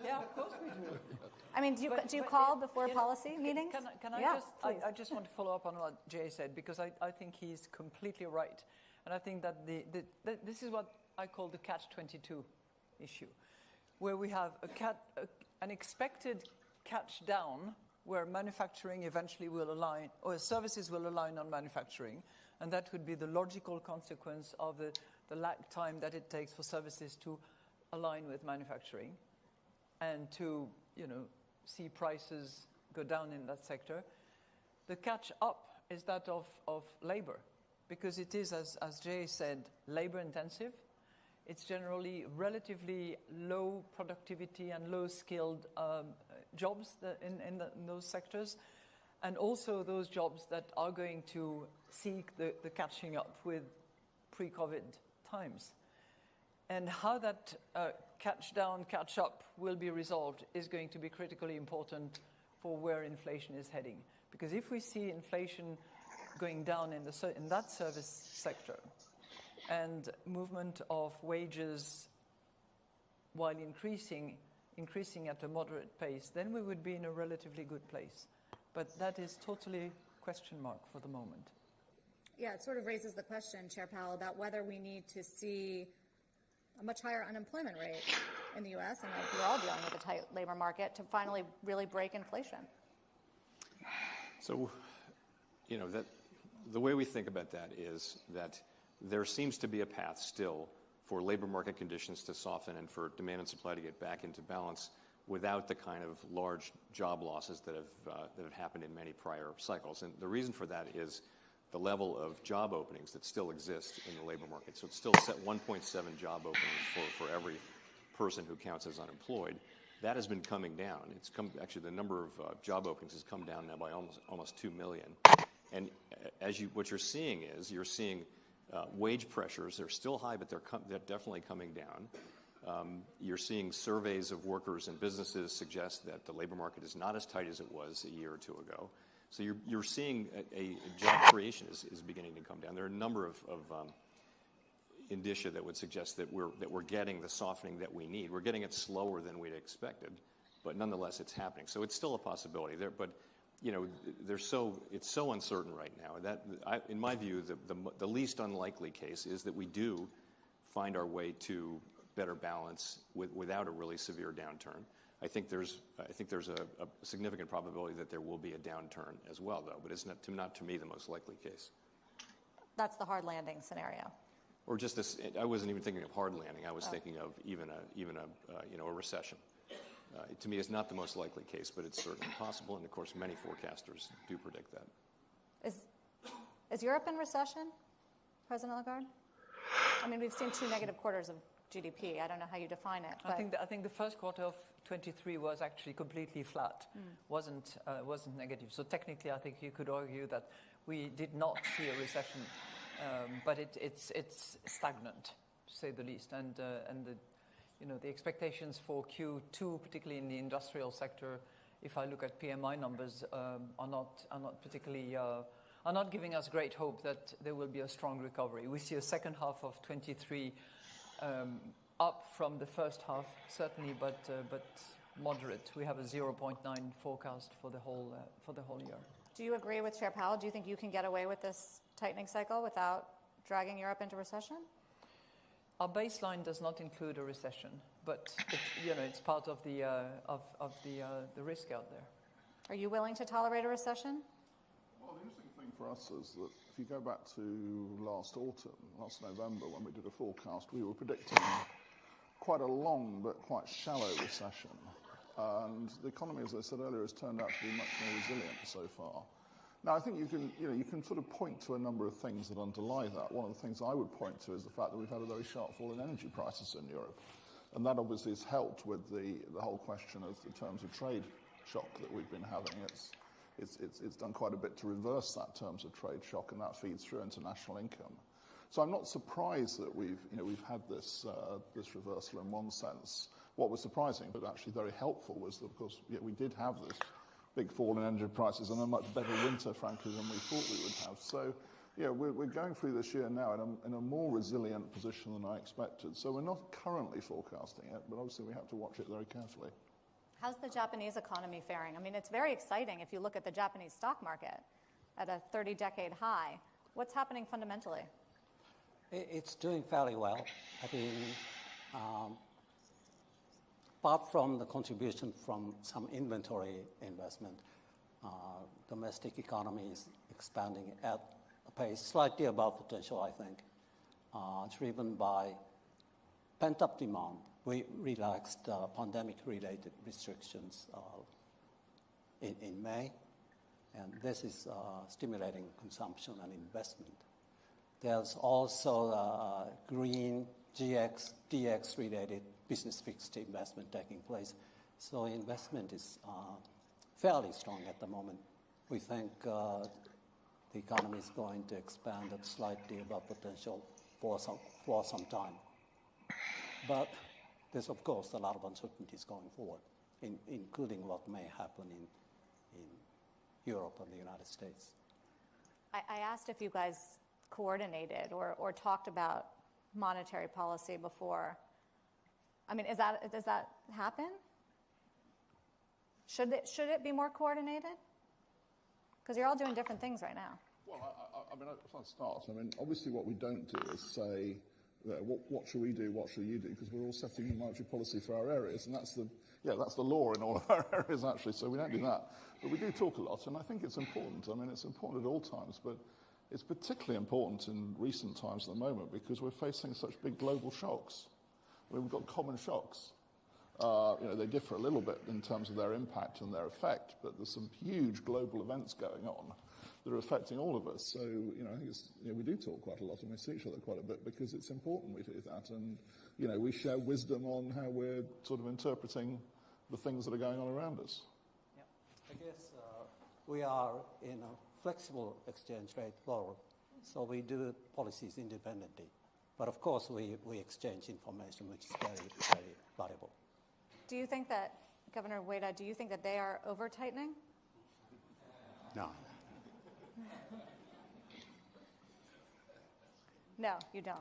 Yeah, of course we do. I mean, do you call before policy meetings? Can I I just want to follow up on what Jay said, because I think he's completely right. And I think that this is what I call the catch-22 issue, where we have an expected catch down where manufacturing eventually will align, or services will align on manufacturing, and that would be the logical consequence of the lag time that it takes for services to align with manufacturing and to, see prices go down in that sector. The catch up is that of labor, because it is, as Jay said, labor intensive. It's generally relatively low productivity and low skilled jobs in those sectors, and also those jobs that are going to seek the catching up with pre-COVID times. And how that catch down, catch up will be resolved is going to be critically important for where inflation is heading. Because if we see inflation going down in that service sector and movement of wages while increasing at a moderate pace, then we would be in a relatively good place. But that is totally question mark for the moment. Yeah, it sort of raises the question, Chair Powell, about whether we need to see a much higher unemployment rate in the U.S., and we're all dealing with a tight labor market, to finally really break inflation. So, that the way we think about that is that there seems to be a path still for labor market conditions to soften and for demand and supply to get back into balance without the kind of large job losses that have happened in many prior cycles. And the reason for that is the level of job openings that still exist in the labor market. So it's still set 1.7 job openings for every person who counts as unemployed. That has been coming down. Actually, the number of job openings has come down now by almost 2 million. And what you're seeing wage pressures. They're still high, but they're definitely coming down. You're seeing surveys of workers and businesses suggest that the labor market is not as tight as it was a year or two ago. So you're seeing a job creation is beginning to come down. There are a number of indicia that would suggest that we're getting the softening that we need. We're getting it slower than we'd expected, but nonetheless it's happening. So it's still a possibility there. But it's so uncertain right now that in my view the least unlikely case is that we do find our way to better balance without a really severe downturn. I think there's a significant probability that there will be a downturn as well, though, but it's not to me the most likely case. That's the hard landing scenario. or just this. I wasn't even thinking of hard landing. I was thinking of even a recession. To me, it's not the most likely case, but it's certainly possible. And of course, many forecasters do predict that. Is Europe in recession, President Lagarde? I mean, we've seen 2 negative quarters of GDP. I don't know how you define it. But I think the first quarter of 23 was actually completely flat, wasn't negative. So technically, I think you could argue that we did not see a recession, but it's stagnant, to say the least. And the expectations for Q2, particularly in the industrial sector, if I look at PMI numbers, are not particularly are not giving us great hope that there will be a strong recovery. We see a second half of 23 up from the first half, certainly, but moderate. We have a 0.9 forecast for the whole year. do you agree with Chair Powell? Do you think you can get away with this tightening cycle without dragging Europe into recession? Our baseline does not include a recession, but it's part of the risk out there. Are you willing to tolerate a recession? Well, the interesting thing for us is that if you go back to last November, when we did a forecast, we were predicting quite a long but quite shallow recession. And the economy, as I said earlier, has turned out to be much more resilient so far. Now, I think you can sort of point to a number of things that underlie that. One of the things I would point to is the fact that we've had a very sharp fall in energy prices in Europe. And that obviously has helped with the whole question of the terms of trade shock that we've been having. It's done quite a bit to reverse that terms of trade shock, and that feeds through into national income. So I'm not surprised that we've had this reversal in one sense. What was surprising, but actually very helpful, was that, of course, we did have this big fall in energy prices and a much better winter, frankly, than we thought we would have. So, we're going through this year now in a more resilient position than I expected. So we're not currently forecasting it, but obviously we have to watch it very carefully. How's the Japanese economy faring? I mean, it's very exciting if you look at the Japanese stock market at a 30-decade high. What's happening fundamentally? It's doing fairly well. I mean, apart from the contribution from some inventory investment, domestic economy is expanding at a pace slightly above potential, I think, driven by pent-up demand. We relaxed pandemic-related restrictions in May, and this is stimulating consumption and investment. There's also green GX, DX-related business fixed investment taking place. So investment is fairly strong at the moment. We think the economy is going to expand at slightly above potential for some time. But there's, of course, a lot of uncertainties going forward, including what may happen in Europe and the United States. I asked if you guys coordinated or talked about monetary policy before. I mean, does that happen? Should it be more coordinated? Because you're all doing different things right now. Well, if I start, obviously what we don't do is say, what should we do, what should you do? Because we're all setting monetary policy for our areas, and that's the law in all of our areas, actually, so we don't do that. But we do talk a lot, and I think it's important. It's important at all times, but it's particularly important in recent times at the moment because we're facing such big global shocks. We've got common shocks. They differ a little bit in terms of their impact and their effect, but there's some huge global events going on that are affecting all of us. So, I think we do talk quite a lot and we see each other quite a bit because it's important we do that. And, we share wisdom on how we're sort of interpreting the things that are going on around us. Yeah. I guess we are in a flexible exchange rate world, so we do policies independently. But of course, we exchange information, which is very, very valuable. Do you think that, Governor Ueda, they are over-tightening? No. No, you don't.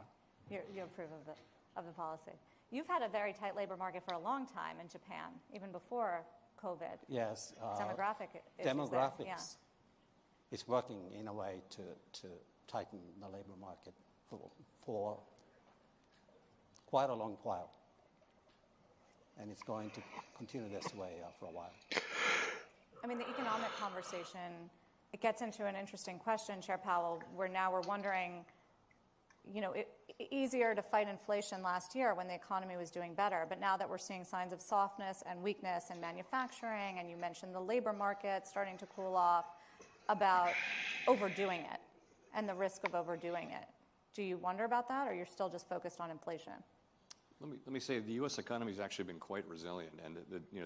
You approve of the policy. You've had a very tight labor market for a long time in Japan, even before COVID. Yes. Demographic issues demographics there. Yeah. is working in a way to tighten the labor market for quite a long while. And it's going to continue this way for a while. The economic conversation, it gets into an interesting question, Chair Powell, where now we're wondering, easier to fight inflation last year when the economy was doing better. But now that we're seeing signs of softness and weakness in manufacturing, and you mentioned the labor market starting to cool off, about overdoing it and the risk of overdoing it. Do you wonder about that, or you're still just focused on inflation? Let me say the U.S. economy has actually been quite resilient, and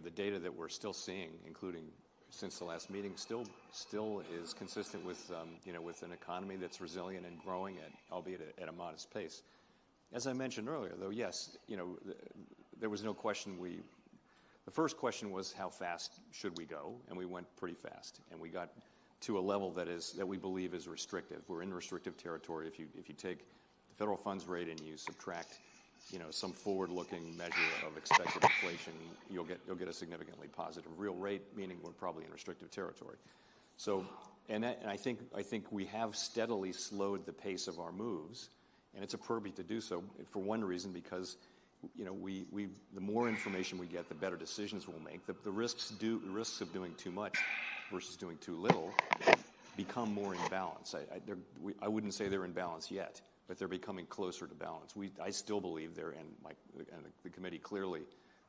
the data that we're still seeing, including since the last meeting, still is consistent with with an economy that's resilient and growing albeit at a modest pace. As I mentioned earlier, though, yes, there was no question. The first question was how fast should we go, and we went pretty fast, and we got to a level that we believe is restrictive. We're in restrictive territory. If you take the federal funds rate and you subtract some forward-looking measure of expected inflation, you'll get a significantly positive real rate, meaning we're probably in restrictive territory. So, and I think we have steadily slowed the pace of our moves, and it's appropriate to do so for one reason, because the more information we get, the better decisions we'll make. The risks of doing too much versus doing too little become more in balance. I wouldn't say they're in balance yet, but they're becoming closer to balance. I still believe and the committee clearly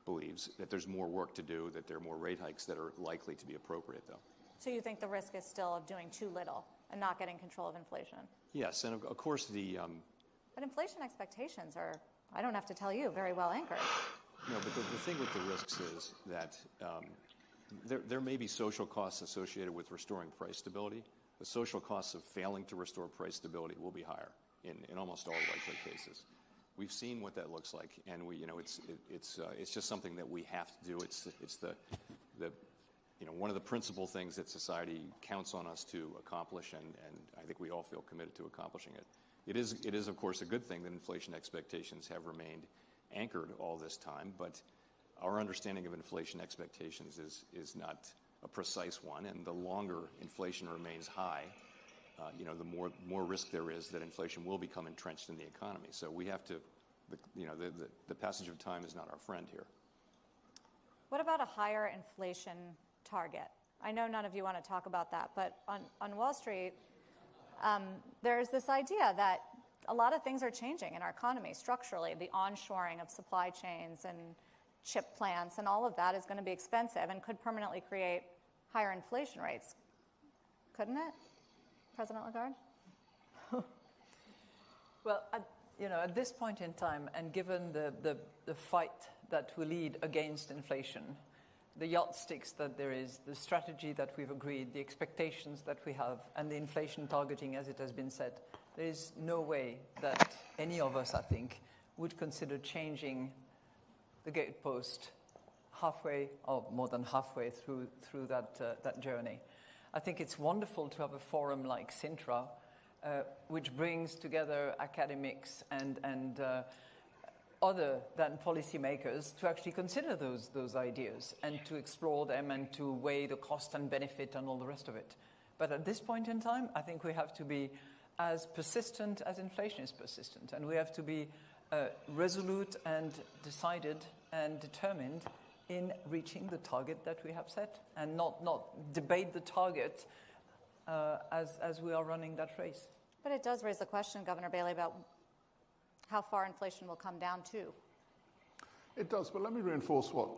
believes that there's more work to do, that there are more rate hikes that are likely to be appropriate, though. So you think the risk is still of doing too little and not getting control of inflation? Yes, and of course But inflation expectations are, I don't have to tell you, very well anchored. No, but the thing with the risks is that there may be social costs associated with restoring price stability. The social costs of failing to restore price stability will be higher in almost all likely cases. We've seen what that looks like, and it's just something that we have to do. It's one of the principal things that society counts on us to accomplish, and I think we all feel committed to accomplishing it. It is of course a good thing that inflation expectations have remained anchored all this time, but our understanding of inflation expectations is not a precise one, and the longer inflation remains high, the more risk there is that inflation will become entrenched in the economy. So we have to, the passage of time is not our friend here. What about a higher inflation target? I know none of you want to talk about that, but on Wall Street, there's this idea that a lot of things are changing in our economy structurally. The onshoring of supply chains and chip plants and all of that is going to be expensive and could permanently create higher inflation rates. Couldn't it, President Lagarde? Well, at this point in time, and given the fight that we lead against inflation, the yardsticks that there is, the strategy that we've agreed, the expectations that we have, and the inflation targeting as it has been said, there is no way that any of us, I think, would consider changing the gatepost halfway or more than halfway through that journey. I think it's wonderful to have a forum like Sintra, which brings together academics and other than policymakers to actually consider those ideas and to explore them and to weigh the cost and benefit and all the rest of it. But at this point in time, I think we have to be as persistent as inflation is persistent, and we have to be resolute and decided and determined in reaching the target that we have set, and not debate the target as we are running that race. But it does raise the question, Governor Bailey, about how far inflation will come down to. It does, but let me reinforce what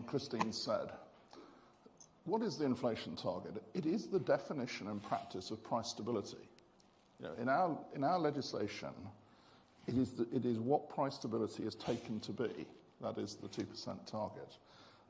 Christine said. What is the inflation target? It is the definition and practice of price stability. In our legislation, it is what price stability is taken to be. That is the 2% target.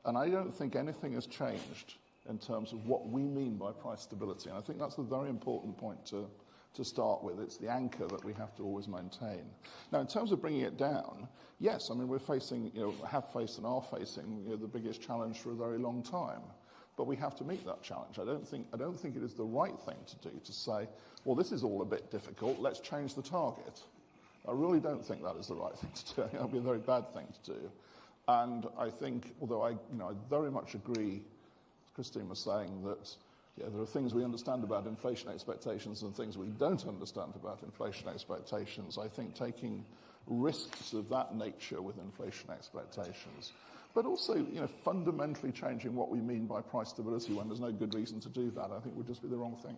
And I don't think anything has changed in terms of what we mean by price stability. And I think that's a very important point to start with. It's the anchor that we have to always maintain. Now, in terms of bringing it down, yes, I mean, we're facing, have faced and are facing the biggest challenge for a very long time. But we have to meet that challenge. I don't think it is the right thing to do to say, well, this is all a bit difficult, let's change the target. I really don't think that is the right thing to do. That would be a very bad thing to do. And I think, although I very much agree, as Christine was saying, that there are things we understand about inflation expectations and things we don't understand about inflation expectations. I think taking risks of that nature with inflation expectations, but also fundamentally changing what we mean by price stability when there's no good reason to do that, I think would just be the wrong thing.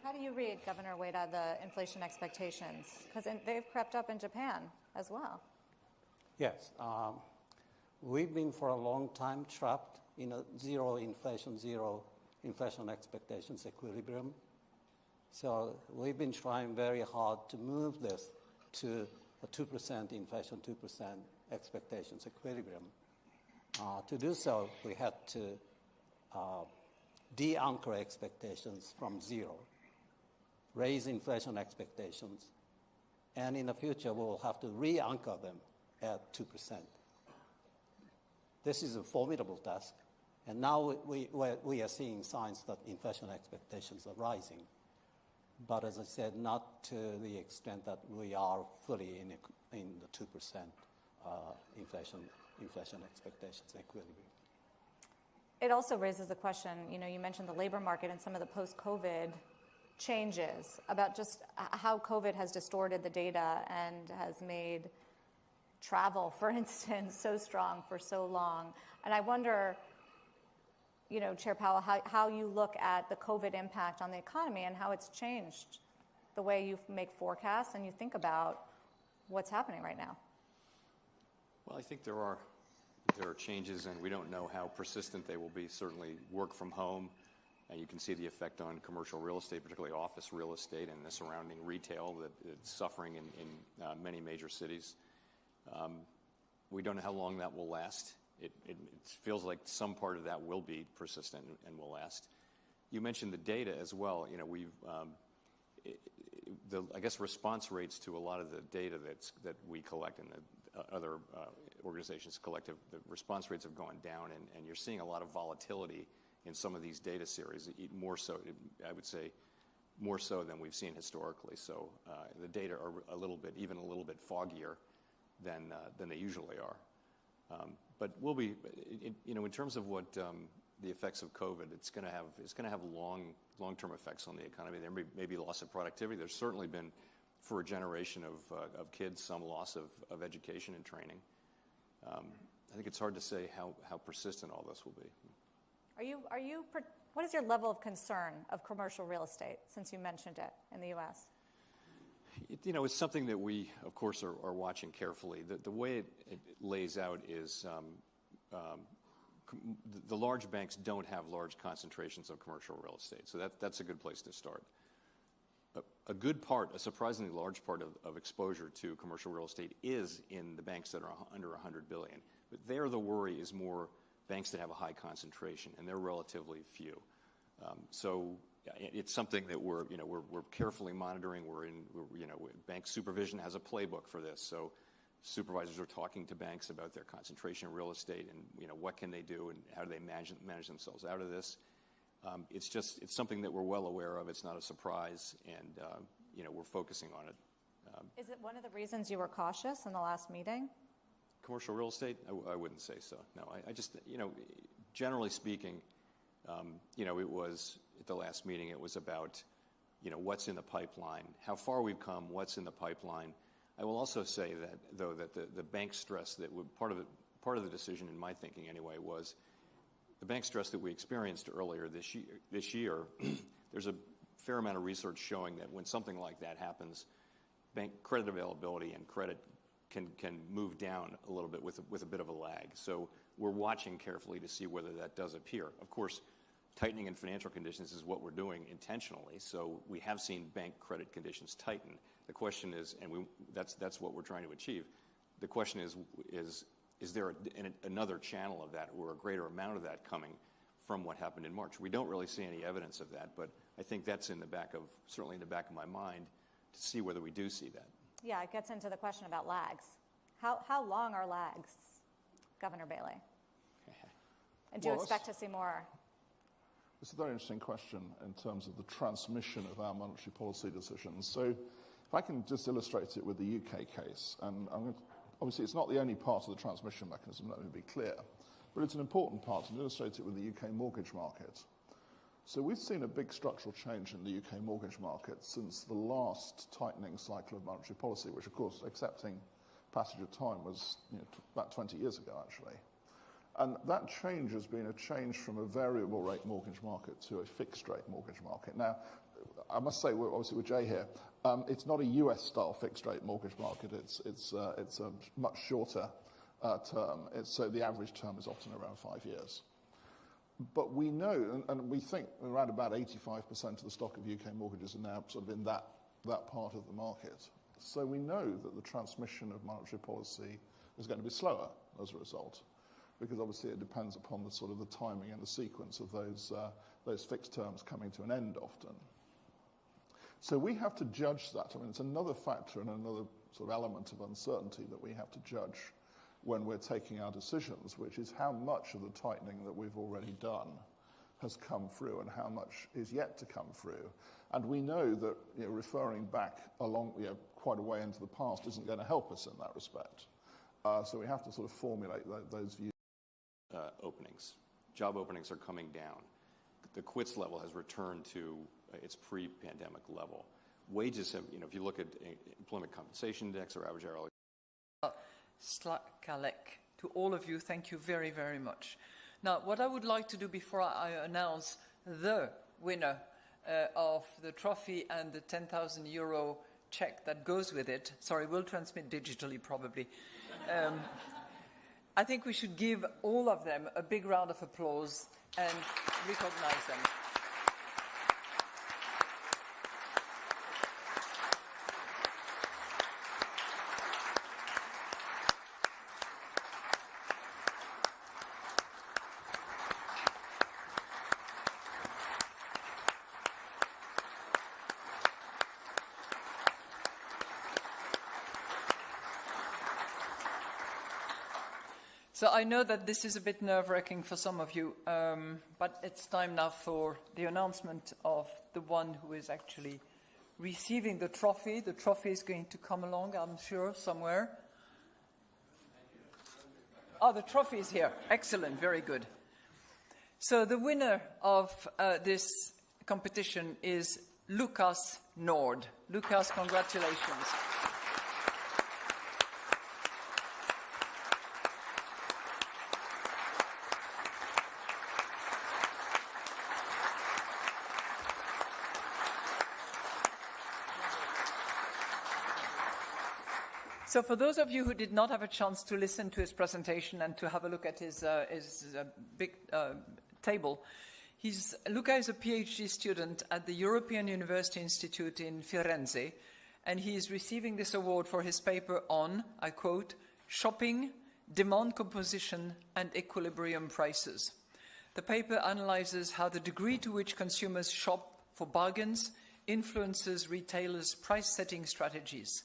How do you read, Governor Ueda, the inflation expectations? Because they've crept up in Japan as well. Yes. We've been for a long time trapped in a zero inflation expectations equilibrium. So we've been trying very hard to move this to a 2% inflation, 2% expectations equilibrium. To do so, we had to de-anchor expectations from zero, raise inflation expectations, and in the future we'll have to re-anchor them at 2%. This is a formidable task, and now we are seeing signs that inflation expectations are rising. But as I said, not to the extent that we are fully in the 2% inflation expectations equilibrium. It also raises the question, you mentioned the labor market and some of the post-COVID changes about just how COVID has distorted the data and has made travel, for instance, so strong for so long. And I wonder, Chair Powell, how you look at the COVID impact on the economy and how it's changed the way you make forecasts and you think about what's happening right now. Well, I think there are changes, and we don't know how persistent they will be. Certainly work from home, and you can see the effect on commercial real estate, particularly office real estate and the surrounding retail that it's suffering in many major cities. We don't know how long that will last. It feels like some part of that will be persistent and will last. You mentioned the data as well. I guess response rates to a lot of the data that we collect and that other organizations collect, the response rates have gone down, and you're seeing a lot of volatility in some of these data series, more so, I would say, more so than we've seen historically. So the data are even a little bit foggier than they usually are. But we'll be, in terms of what the effects of COVID, it's going to have long-term effects on the economy. There may be loss of productivity. There's certainly been, for a generation of kids, some loss of education and training. I think it's hard to say how persistent all this will be. What is your level of concern of commercial real estate, since you mentioned it, in the U.S.? It's something that we, of course, are watching carefully. The way it lays out is the large banks don't have large concentrations of commercial real estate, so that's a good place to start. A surprisingly large part of exposure to commercial real estate is in the banks that are under $100 billion. But there, the worry is more banks that have a high concentration, and they're relatively few. So it's something that we're carefully monitoring. Bank supervision has a playbook for this. So supervisors are talking to banks about their concentration in real estate and what can they do and how do they manage themselves out of this. It's something that we're well aware of. It's not a surprise, and we're focusing on it. Is it one of the reasons you were cautious in the last meeting? Commercial real estate? I wouldn't say so. No, I just, generally speaking, it was at the last meeting. It was about, what's in the pipeline, how far we've come, what's in the pipeline. I will also say that the bank stress that part of the decision in my thinking anyway was the bank stress that we experienced earlier this year. There's a fair amount of research showing that when something like that happens, bank credit availability and credit can move down a little bit with a bit of a lag. So we're watching carefully to see whether that does appear. Of course, tightening in financial conditions is what we're doing intentionally. So we have seen bank credit conditions tighten. The question is, and that's what we're trying to achieve. The question is there another channel of that or a greater amount of that coming from what happened in March? We don't really see any evidence of that, but I think that's certainly in the back of my mind to see whether we do see that. Yeah, it gets into the question about lags. How long are lags, Governor Bailey? And do you expect to see more? It's a very interesting question in terms of the transmission of our monetary policy decisions. So if I can just illustrate it with the UK case, and obviously it's not the only part of the transmission mechanism, let me be clear, but it's an important part, and illustrate it with the UK mortgage market. So we've seen a big structural change in the UK mortgage market since the last tightening cycle of monetary policy, which, of course, accepting passage of time, was about 20 years ago, actually. And that change has been a change from a variable rate mortgage market to a fixed rate mortgage market. Now, I must say, obviously with Jay here, it's not a US-style fixed-rate mortgage market. It's a much shorter term. So the average term is often around 5 years. But we know, and we think around about 85% of the stock of UK mortgages are now sort of in that part of the market. So we know that the transmission of monetary policy is going to be slower as a result, because obviously it depends upon the sort of the timing and the sequence of those fixed terms coming to an end often. So we have to judge that. I mean, it's another factor and another sort of element of uncertainty that we have to judge when we're taking our decisions, which is how much of the tightening that we've already done has come through and how much is yet to come through. And we know that referring back quite a way into the past isn't going to help us in that respect. So we have to sort of formulate those views. Openings. Job openings are coming down. The quits level has returned to its pre-pandemic level. Wages have, if you look at employment compensation index or average hourly. Slakalek. To all of you, thank you very, very much. Now, what I would like to do before I announce the winner of the trophy and the 10,000 euro check that goes with it, sorry, we'll transmit digitally probably. I think we should give all of them a big round of applause and recognize them. So I know that this is a bit nerve-wracking for some of you, but it's time now for the announcement of the one who is actually receiving the trophy. The trophy is going to come along, I'm sure, somewhere. Oh, the trophy is here. Excellent, very good. So the winner of this competition is Lucas Nord. Lucas, congratulations. So for those of you who did not have a chance to listen to his presentation and to have a look at his big table, Luca is a PhD student at the European University Institute in Firenze, and he is receiving this award for his paper on, I quote, shopping, demand composition and equilibrium prices. The paper analyzes how the degree to which consumers shop for bargains influences retailers' price-setting strategies.